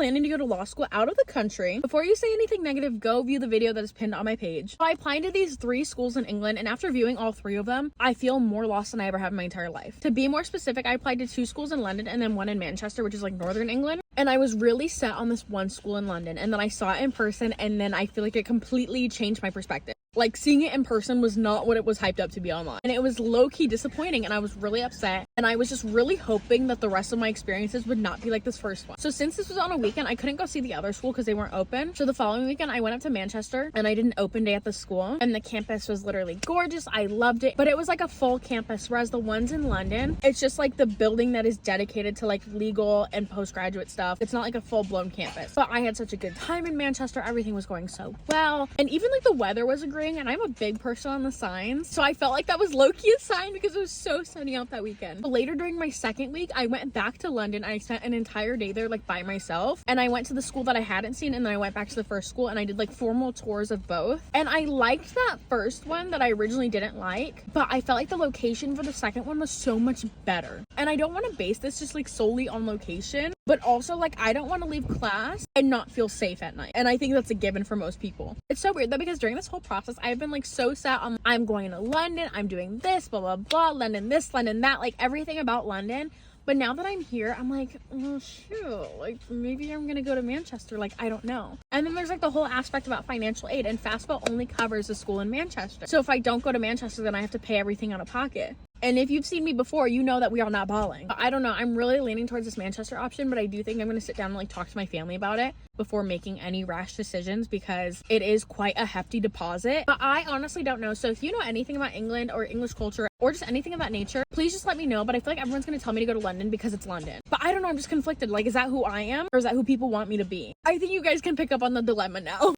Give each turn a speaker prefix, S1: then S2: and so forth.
S1: planning to go to law school out of the country. Before you say anything negative, go view the video that is pinned on my page. So I applied to these 3 schools in England, and after viewing all 3 of them, I feel more lost than I ever have in my entire life. To be more specific, I applied to 2 schools in London and then 1 in Manchester, which is like northern England. And I was really set on this one school in London, and then I saw it in person, and then I feel like it completely changed my perspective. Like, seeing it in person was not what it was hyped up to be online. And it was low-key disappointing, and I was really upset. And I was just really hoping that the rest of my experiences would not be like this first one. So since this was on a weekend, I couldn't go see the other school because they weren't open. So the following weekend, I went up to Manchester, and I did an open day at the school. And the campus was literally gorgeous. I loved it. But it was like a full campus, whereas the ones in London, it's just like the building that is dedicated to like legal and postgraduate stuff. It's not like a full-blown campus. But I had such a good time in Manchester. Everything was going so well. And even like the weather was agreeing, and I'm a big person on the signs, so I felt like that was low-key a sign because it was so sunny out that weekend. But later during my second week, I went back to London. I spent an entire day there like by myself, and I went to the school that I hadn't seen, and then I went back to the first school, and I did like formal tours of both. And I liked that first one that I originally didn't like, but I felt like the location for the second one was so much better. And I don't want to base this just like solely on location, but also like I don't want to leave class and not feel safe at night. And I think that's a given for most people. It's so weird though, because during this whole process, I've been like so set on I'm going to London, I'm doing this, blah, blah, blah, London this, London that, like everything about London. But now that I'm here, I'm like, oh shoot, like maybe I'm gonna go to Manchester, like I don't know. And then there's like the whole aspect about financial aid, and FAFSA only covers the school in Manchester. So if I don't go to Manchester, then I have to pay everything out of pocket. And if you've seen me before, you know that we are not balling. I don't know. I'm really leaning towards this Manchester option, but I do think I'm going to sit down and like talk to my family about it before making any rash decisions because it is quite a hefty deposit. But I honestly don't know. So if you know anything about England or English culture or just anything of that nature, please just let me know. But I feel like everyone's going to tell me to go to London because it's London. But I don't know. I'm just conflicted. Like, is that who I am or is that who people want me to be? I think you guys can pick up on the dilemma now.